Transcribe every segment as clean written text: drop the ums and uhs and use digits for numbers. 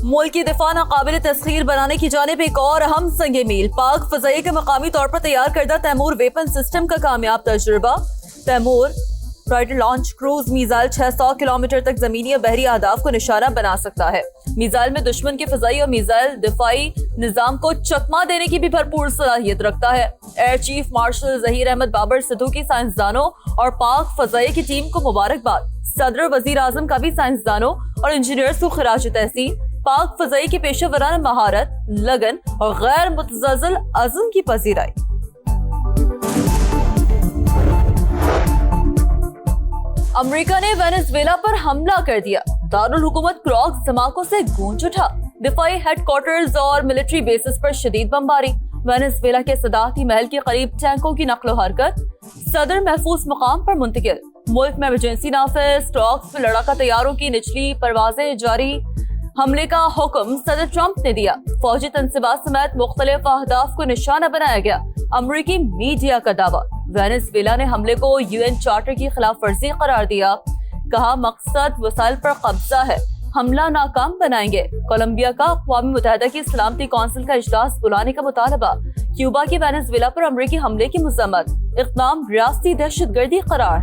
ملک کی دفاع ناقابل تسخیر بنانے کی جانب ایک اور اہم سنگ میل، پاک فضائیہ کے مقامی طور پر تیار کردہ تیمور ویپن سسٹم کا کامیاب تجربہ۔ Taimur rider launch cruise missile 600 kilometre تک زمینی اور بحری اہداف کو نشانہ بنا سکتا ہے۔ میزائل میں دشمن کے فضائی اور میزائل دفاعی نظام کو چکما دینے کی بھی بھرپور صلاحیت رکھتا ہے۔ Air chief marshal Zaheer Ahmed Babar Sidhu کی سائنسدانوں اور پاک فضائیہ کی ٹیم کو مبارکباد۔ صدر اور وزیر اعظم کا بھی سائنسدانوں اور انجینئرز کو خراج تحسین۔ پاک فضائیہ کی پیشہ ورانہ مہارت، لگن اور غیر متزلزل عزم کی پذیرائی۔ امریکہ نے وینزویلا پر حملہ کر دیا، دارالحکومت کراکس دھماکوں سے گونج اٹھا۔ دفاعی ہیڈ کوارٹرز اور ملٹری بیسز پر شدید بمباری۔ وینزویلا کے صدارتی محل کے قریب ٹینکوں کی نقل و حرکت، صدر محفوظ مقام پر منتقل۔ ملک میں ایمرجنسی نافذ، کراکس میں لڑاکا طیاروں کی نچلی پروازیں جاری۔ حملے کا حکم صدر ٹرمپ نے دیا۔ فوجی تنصیبات سمیت مختلف اہداف کو نشانہ بنایا گیا۔ امریکی میڈیا کا دعویٰ، وینزویلا نے حملے کو UN چارٹر کی خلاف ورزی قرار دیا، کہا مقصد وسائل پر قبضہ ہے، حملہ ناکام بنائیں گے۔ کولمبیا کا اقوام متحدہ کی سلامتی کونسل کا اجلاس بلانے کا مطالبہ۔ کیوبا کی وینزویلا پر امریکی حملے کی مذمت، اقدام ریاستی دہشت گردی قرار۔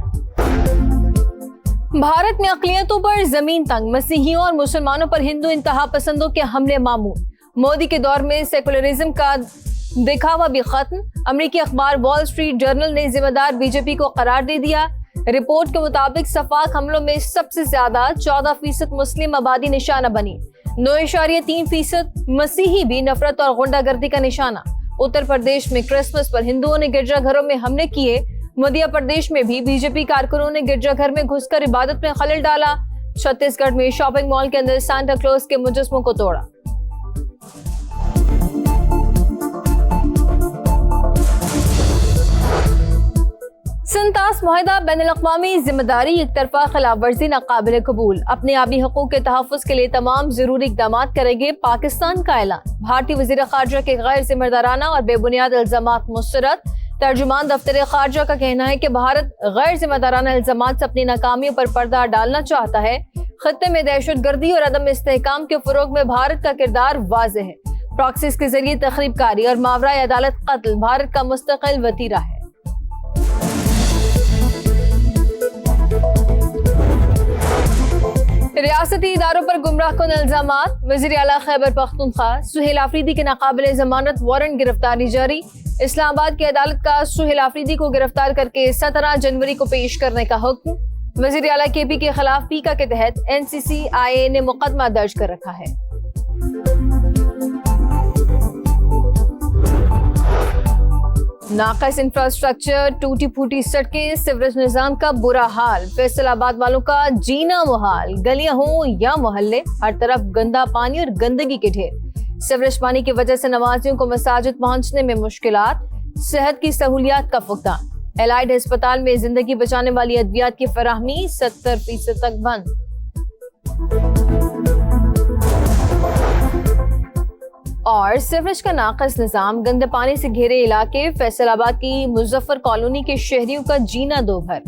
بھارت میں اقلیتوں پر زمین تنگ، مسیحیوں اور مسلمانوں پر ہندو انتہا پسندوں کے حملے معمول۔ مودی کے دور میں سیکولرزم کا دکھاوا بھی ختم۔ امریکی اخبار وال اسٹریٹ جرنل نے ذمہ دار بی جے پی کو قرار دے دیا۔ رپورٹ کے مطابق سفاک حملوں میں سب سے زیادہ 14% مسلم آبادی نشانہ بنی، 9.3% مسیحی بھی نفرت اور غنڈہ گردی کا نشانہ۔ اتر پردیش میں کرسمس پر ہندوؤں نے گرجا گھروں میں حملے کیے۔ مدھیہ پردیش میں بھی بی جے پی کارکنوں نے گرجا گھر میں گھس کر عبادت میں خلل ڈالا۔ چھتیس گڑھ میں شاپنگ مال کے اندر سانتا کلوز کے مجسموں کو توڑا۔ سنتاس معاہدہ بین الاقوامی ذمہ داری ایک طرفہ خلاف ورزی ناقابل قبول، اپنے آبی حقوق کے تحفظ کے لیے تمام ضروری اقدامات کرے گے پاکستان کا اعلان۔ بھارتی وزیر خارجہ کے غیر ذمہ دارانہ اور بے بنیاد الزامات مسترد۔ ترجمان دفتر خارجہ کا کہنا ہے کہ بھارت غیر ذمہ دارانہ الزامات سے اپنی ناکامیوں پر پردہ ڈالنا چاہتا ہے۔ خطے میں دہشت گردی اور عدم استحکام کے فروغ میں بھارت کا کردار واضح ہے۔ پراکسیز کے ذریعے تخریب کاری اور ماورائے عدالت قتل بھارت کا مستقل وتیرہ ہے۔ ریاستی اداروں پر گمراہ کن الزامات، وزیر اعلیٰ خیبر پختونخوا سہیل آفریدی کے ناقابل ضمانت وارنٹ گرفتاری جاری۔ اسلام آباد کی عدالت کا سہیل آفریدی کو گرفتار کر کے 17 جنوری کو پیش کرنے کا حکم۔ وزیر اعلیٰ کے پی کے خلاف پیکا کے تحت NCCIA نے مقدمہ درج کر رکھا ہے۔ ناقص انفراسٹرکچر، ٹوٹی پھوٹی سڑکیں، سیوریج نظام کا برا حال، فیصل آباد والوں کا جینا محال، گلیاں ہوں یا محلے، ہر طرف گندا پانی اور گندگی کے ڈھیر۔ سیوریج پانی کی وجہ سے نمازیوں کو مساجد پہنچنے میں مشکلات، صحت کی سہولیات کا فقدان۔ الائڈ ہسپتال میں زندگی بچانے والی ادویات کی فراہمی 70% تک بند۔ اور سیوریج کا ناقص نظام، گندے پانی سے گھیرے علاقے، فیصل آباد کی مظفر کالونی کے شہریوں کا جینا دو بھر،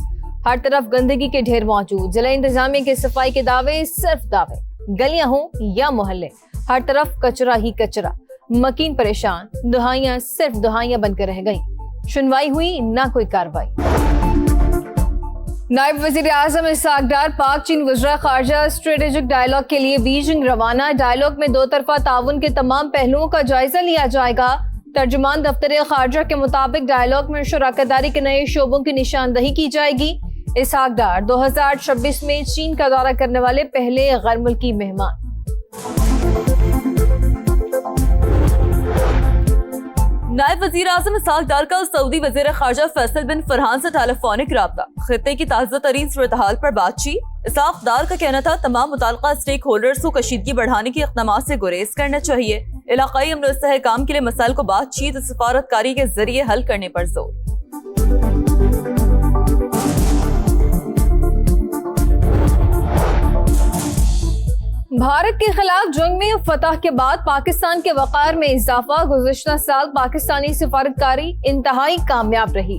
ہر طرف گندگی کے ڈھیر موجود۔ ضلع انتظامیہ کے صفائی کے دعوے صرف دعوے، گلیاں ہوں یا محلے، ہر طرف کچرا ہی کچرا، مکین پریشان، دہائیاں صرف دہائیاں بن کر رہ گئیں، سنوائی ہوئی نہ کوئی کارروائی۔ نائب وزیر اعظم اسحاق ڈار پاک چین وزراء خارجہ اسٹریٹجک ڈائیلاگ کے لیے بیجنگ روانہ۔ ڈائیلاگ میں دو طرفہ تعاون کے تمام پہلوؤں کا جائزہ لیا جائے گا۔ ترجمان دفتر خارجہ کے مطابق ڈائیلاگ میں شراکت داری کے نئے شعبوں کی نشاندہی کی جائے گی۔ اسحاق ڈار 2026 میں چین کا دورہ کرنے والے پہلے غیر ملکی مہمان۔ نائب وزیر اعظم اسحاق ڈار کا سعودی وزیر خارجہ فیصل بن فرحان سے ٹیلی فونک رابطہ، خطے کی تازہ ترین صورتحال پر بات چیت۔ اسحاق ڈار کا کہنا تھا تمام متعلقہ اسٹیک ہولڈرز کو کشیدگی بڑھانے کے اقدامات سے گریز کرنا چاہیے، علاقائی امن و استحکام کے لیے مسائل کو بات چیت اور سفارتکاری کے ذریعے حل کرنے پر زور۔ بھارت کے خلاف جنگ میں فتح کے بعد پاکستان کے وقار میں اضافہ، گزشتہ سال پاکستانی سفارتکاری انتہائی کامیاب رہی۔